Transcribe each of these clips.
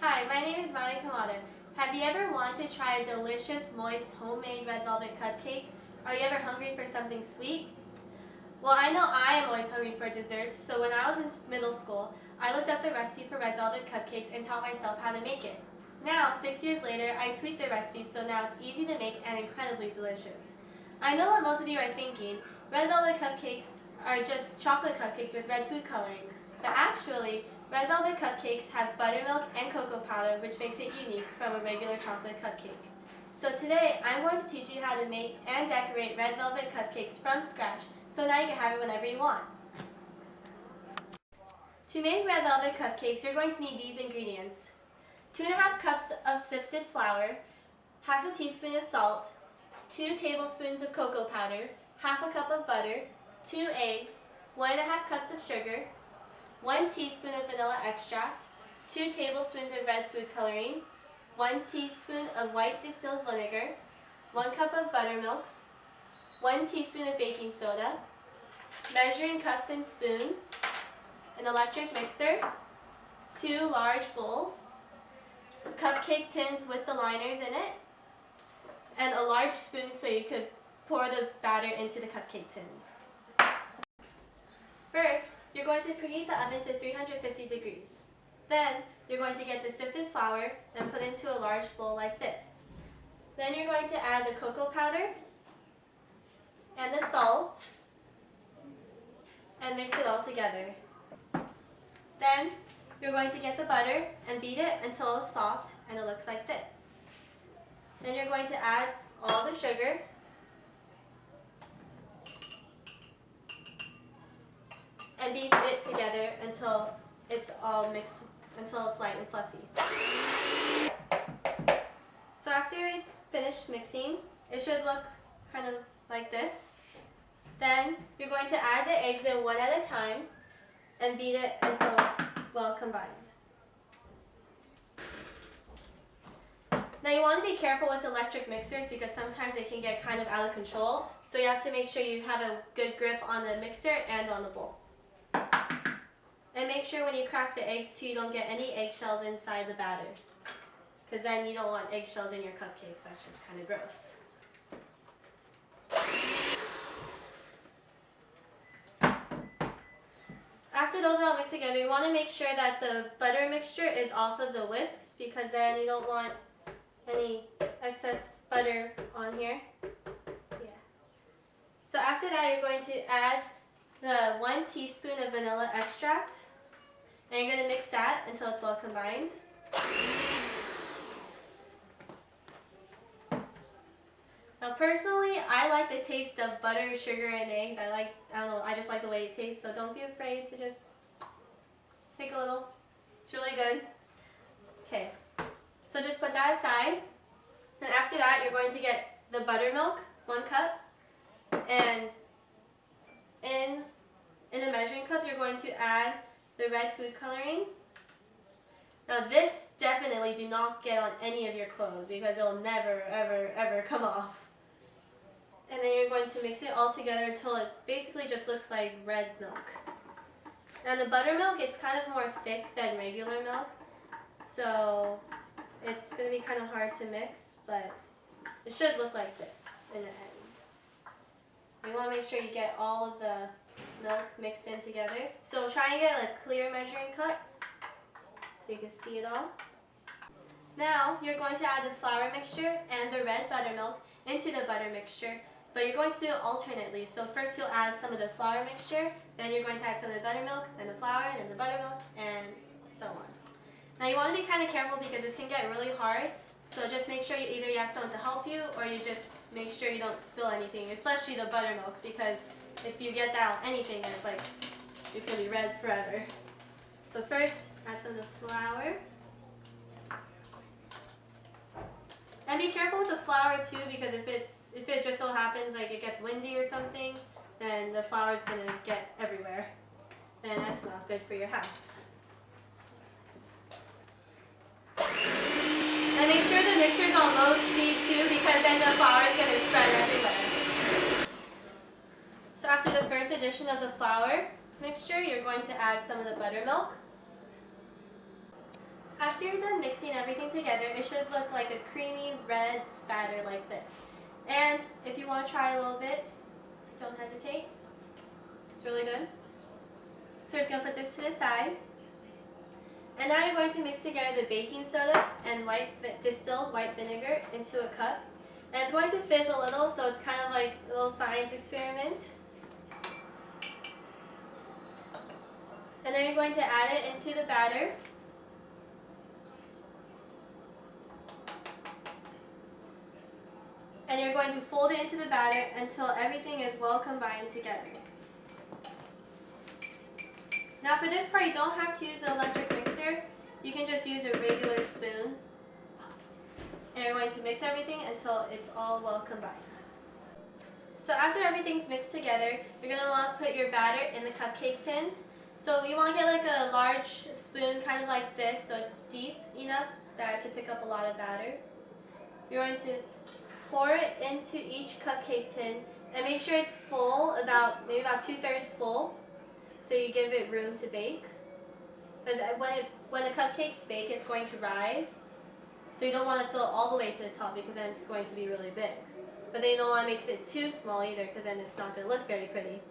Hi, my name is Miley Kamada. Have you ever wanted to try a delicious, moist, homemade red velvet cupcake? Are you ever hungry for something sweet? Well, I know I am always hungry for desserts, so when I was in middle school, I looked up the recipe for red velvet cupcakes and taught myself how to make it. Now, 6 years later, I tweaked the recipe so now it's easy to make and incredibly delicious. I know what most of you are thinking. Red velvet cupcakes are just chocolate cupcakes with red food coloring. But actually, red velvet cupcakes have buttermilk and cocoa powder, which makes it unique from a regular chocolate cupcake. So today, I'm going to teach you how to make and decorate red velvet cupcakes from scratch, so now you can have it whenever you want. To make red velvet cupcakes, you're going to need these ingredients: 2½ cups of sifted flour, ½ teaspoon of salt, 2 tablespoons of cocoa powder, ½ cup of butter, 2 eggs, 1½ cups of sugar, 1 teaspoon of vanilla extract, 2 tablespoons of red food coloring, 1 teaspoon of white distilled vinegar, 1 cup of buttermilk, 1 teaspoon of baking soda, measuring cups and spoons, an electric mixer, 2 large bowls, cupcake tins with the liners in it, and a large spoon so you could pour the batter into the cupcake tins. First, you're going to preheat the oven to 350 degrees. Then, you're going to get the sifted flour and put it into a large bowl like this. Then you're going to add the cocoa powder and the salt and mix it all together. Then, you're going to get the butter and beat it until it's soft and it looks like this. Then you're going to add all the sugar and beat it together until it's all mixed, until it's light and fluffy. So after it's finished mixing, it should look kind of like this. Then you're going to add the eggs in one at a time and beat it until it's well combined. Now you want to be careful with electric mixers because sometimes they can get kind of out of control, so you have to make sure you have a good grip on the mixer and on the bowl. And make sure when you crack the eggs too, you don't get any eggshells inside the batter, because then you don't want eggshells in your cupcakes. That's just kind of gross. After those are all mixed together, you want to make sure that the butter mixture is off of the whisks, because then you don't want any excess butter on here. Yeah. So after that, you're going to add the 1 teaspoon of vanilla extract, and you're going to mix that until it's well combined. Now personally, I like the taste of butter, sugar, and eggs. I just like the way it tastes, so don't be afraid to just take a little. It's really good. Okay, so just put that aside. And after that, you're going to get the buttermilk, 1 cup, and in the measuring cup, you're going to add the red food coloring. Now this definitely do not get on any of your clothes because it will never, ever, ever come off. And then you're going to mix it all together until it basically just looks like red milk. Now the buttermilk, it's kind of more thick than regular milk, so it's going to be kind of hard to mix, but it should look like this in the end. You want to make sure you get all of the milk mixed in together. So try and get a clear measuring cup so you can see it all. Now you're going to add the flour mixture and the red buttermilk into the butter mixture, but you're going to do it alternately. So first you'll add some of the flour mixture, then you're going to add some of the buttermilk, then the flour, then the buttermilk, and so on. Now you want to be kind of careful because this can get really hard, so just make sure you have someone to help you, or you just make sure you don't spill anything, especially the buttermilk, because if you get that on anything, then it's going to be red forever. So first, add some of the flour. And be careful with the flour too, because if it just so happens like it gets windy or something, then the flour is going to get everywhere, and that's not good for your house. And make sure the mixture is on low speed too, because then the flour is going to spread everywhere. So after the first addition of the flour mixture, you're going to add some of the buttermilk. After after you're done mixing everything together, it should look like a creamy red batter like this. And if you want to try a little bit, don't hesitate. It's really good. So we're just going to put this to the side. And now you're going to mix together the baking soda and distilled white vinegar into a cup. And it's going to fizz a little, so it's kind of like a little science experiment. And then you're going to add it into the batter. And you're going to fold it into the batter until everything is well combined together. Now for this part, you don't have to use an electric mixer. You can just use a regular spoon. And you're going to mix everything until it's all well combined. So after everything's mixed together, you're going to want to put your batter in the cupcake tins. So you want to get like a large spoon, kind of like this, so it's deep enough that it can pick up a lot of batter. You're going to pour it into each cupcake tin and make sure it's full, maybe about 2/3 full, so you give it room to bake. Because when the cupcakes bake, it's going to rise. So you don't want to fill it all the way to the top because then it's going to be really big. But then you don't want to make it too small either because then it's not going to look very pretty.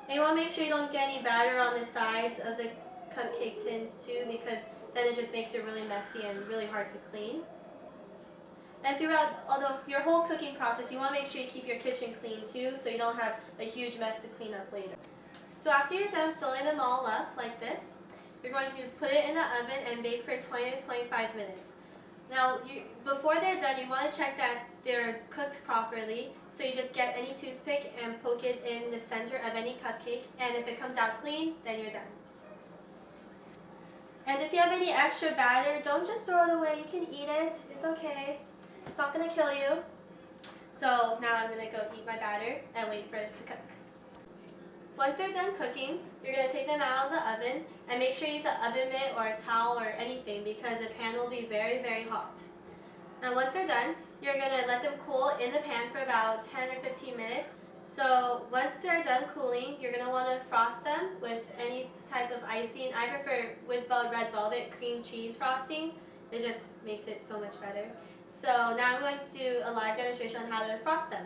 And you want to make sure you don't get any batter on the sides of the cupcake tins too, because then it just makes it really messy and really hard to clean. And throughout your whole cooking process, you want to make sure you keep your kitchen clean too, so you don't have a huge mess to clean up later. So after you're done filling them all up like this, you're going to put it in the oven and bake for 20 to 25 minutes. Now, before they're done, you want to check that they're cooked properly. So you just get any toothpick and poke it in the center of any cupcake, and if it comes out clean, then you're done. And if you have any extra batter, don't just throw it away. You can eat it. It's okay. It's not going to kill you. So now I'm going to go eat my batter and wait for this to cook. Once they're done cooking, you're going to take them out of the oven and make sure you use an oven mitt or a towel or anything because the pan will be very, very hot. Now once they're done, you're going to let them cool in the pan for about 10 or 15 minutes. So once they're done cooling, you're going to want to frost them with any type of icing. I prefer with red velvet cream cheese frosting. It just makes it so much better. So now I'm going to do a live demonstration on how to frost them.